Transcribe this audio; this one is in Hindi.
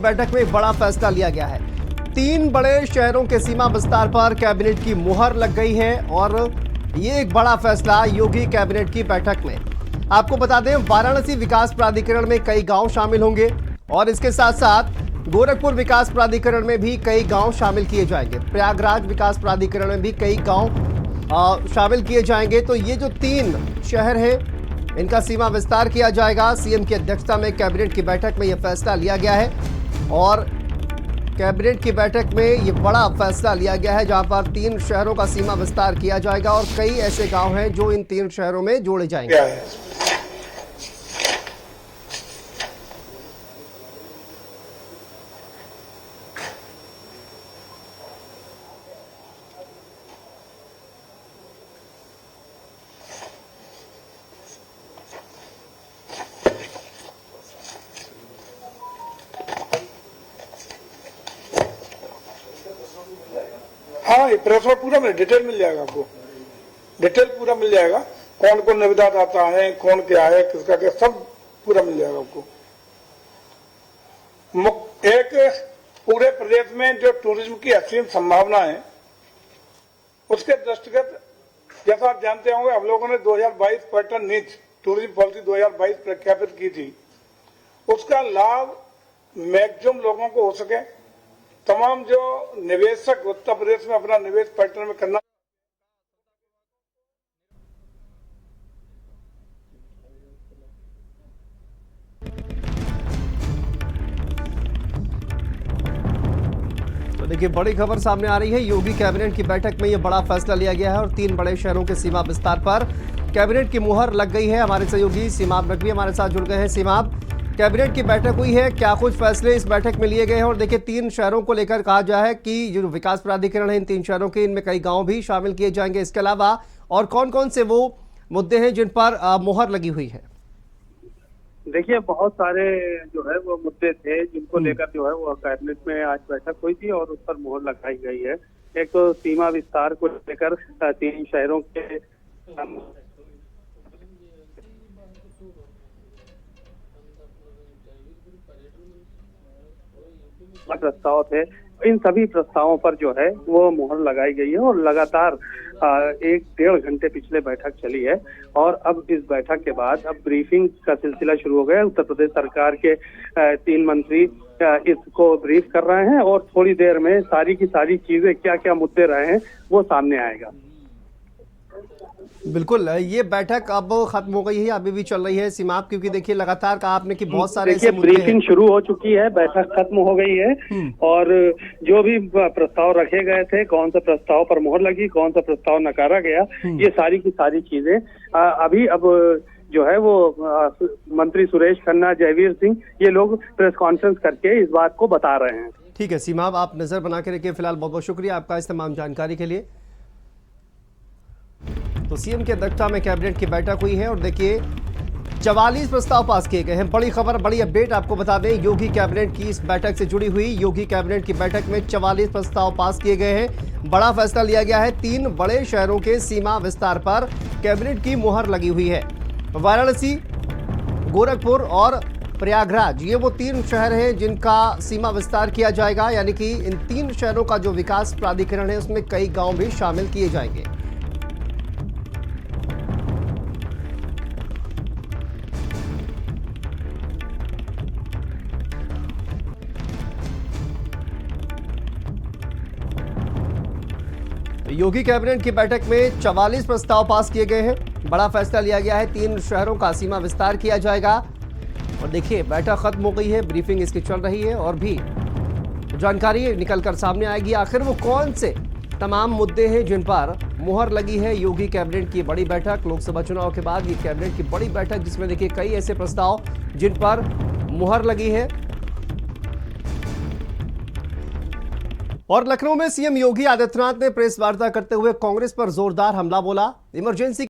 बैठक में एक बड़ा फैसला लिया गया है। 3 बड़े शहरों के सीमा विस्तार पर कैबिनेट की मुहर लग गई है और ये एक बड़ा फैसला योगी कैबिनेट की बैठक में। आपको बता दें, वाराणसी विकास प्राधिकरण में कई गांव शामिल होंगे और इसके साथ साथ गोरखपुर विकास प्राधिकरण में भी कई गांव शामिल किए जाएंगे। प्रयागराज विकास प्राधिकरण में भी कई गांव शामिल किए जाएंगे। तो ये जो 3 शहर हैं, इनका सीमा विस्तार किया जाएगा। सीएम की अध्यक्षता में कैबिनेट की बैठक में यह फैसला लिया गया है और कैबिनेट की बैठक में ये बड़ा फैसला लिया गया है, जहां पर 3 शहरों का सीमा विस्तार किया जाएगा और कई ऐसे गांव हैं जो इन 3 शहरों में जोड़े जाएंगे। हाँ, ये प्रेस में पूरा डिटेल मिल जाएगा, आपको डिटेल पूरा मिल जाएगा। कौन कौन निविदा आता है, कौन क्या है, किसका क्या, सब पूरा मिल जाएगा आपको। एक पूरे प्रदेश में जो टूरिज्म की असीम संभावना है, उसके दृष्टिगत जैसा आप जानते होंगे, हम लोगों ने 2022 पर्यटन नीति टूरिज्म पॉलिसी 2022 प्रख्यापित की थी। उसका लाभ मैक्सिमम लोगों को हो सके, तमाम जो निवेशक उत्तर प्रदेश में अपना निवेश पर्यटन में करना तो देखिए, बड़ी खबर सामने आ रही है। योगी कैबिनेट की बैठक में यह बड़ा फैसला लिया गया है और 3 बड़े शहरों के सीमा विस्तार पर कैबिनेट की मुहर लग गई है। हमारे सहयोगी सीमाब नकवी हमारे साथ जुड़ गए हैं। सीमाब, कैबिनेट की बैठक हुई है, क्या कुछ फैसले इस बैठक में लिए गए हैं? और देखिए, 3 शहरों को लेकर कहा जा है कि जो विकास प्राधिकरण है इन 3 शहरों के, इनमें कई गांव भी शामिल किए जाएंगे। इसके अलावा और कौन कौन से वो मुद्दे हैं जिन पर मुहर लगी हुई है? देखिए, बहुत सारे जो है वो मुद्दे थे जिनको लेकर जो है वो कैबिनेट में आज बैठक हुई थी और उस पर मुहर लगाई गई है। एक तो सीमा विस्तार को लेकर 3 शहरों के प्रस्ताव थे, इन सभी प्रस्तावों पर जो है वो मुहर लगाई गई है और लगातार 1-1.5 घंटे पिछले बैठक चली है और अब इस बैठक के बाद अब ब्रीफिंग का सिलसिला शुरू हो गया। उत्तर प्रदेश सरकार के 3 मंत्री इसको ब्रीफ कर रहे हैं और थोड़ी देर में सारी की सारी चीजें, क्या क्या मुद्दे रहे हैं, वो सामने आएगा। बिल्कुल, ये बैठक अब खत्म हो गई है, अभी भी चल रही है सीमाप? क्योंकि देखिए, लगातार कहा आपने कि बहुत सारे ऐसे मुद्दे हैं। ब्रीफिंग शुरू हो चुकी है, बैठक खत्म हो गई है और जो भी प्रस्ताव रखे गए थे, कौन सा प्रस्ताव पर मुहर लगी, कौन सा प्रस्ताव नकारा गया, ये सारी की सारी चीजें अभी अब जो है वो मंत्री सुरेश खन्ना, जयवीर सिंह, ये लोग प्रेस कॉन्फ्रेंस करके इस बात को बता रहे हैं। ठीक है सीमाब, आप नजर बना के रखिए। फिलहाल बहुत बहुत शुक्रिया आपका इस तमाम जानकारी के लिए। तो सीएम की अध्यक्षता में कैबिनेट की बैठक हुई है और देखिए, 44 प्रस्ताव पास किए गए हैं। बड़ी खबर, बड़ी अपडेट आपको बता दें, योगी कैबिनेट की इस बैठक से जुड़ी हुई। योगी कैबिनेट की बैठक में 44 प्रस्ताव पास किए गए हैं। बड़ा फैसला लिया गया है। 3 बड़े शहरों के सीमा विस्तार पर कैबिनेट की मुहर लगी हुई है। वाराणसी, गोरखपुर और प्रयागराज, ये वो 3 शहर हैं जिनका सीमा विस्तार किया जाएगा। यानी कि इन 3 शहरों का जो विकास प्राधिकरण है, उसमें कई गांव भी शामिल किए जाएंगे। योगी कैबिनेट की बैठक में 44 प्रस्ताव पास किए गए हैं। बड़ा फैसला लिया गया है। 3 शहरों का सीमा विस्तार किया जाएगा और देखिए, बैठक खत्म हो गई है, ब्रीफिंग इसकी चल रही है और भी जानकारी निकलकर सामने आएगी। आखिर वो कौन से तमाम मुद्दे हैं जिन पर मुहर लगी है? योगी कैबिनेट की बड़ी बैठक, लोकसभा चुनाव के बाद ये कैबिनेट की बड़ी बैठक, जिसमें देखिए कई ऐसे प्रस्ताव जिन पर मुहर लगी है। और लखनऊ में सीएम योगी आदित्यनाथ ने प्रेस वार्ता करते हुए कांग्रेस पर जोरदार हमला बोला। इमरजेंसी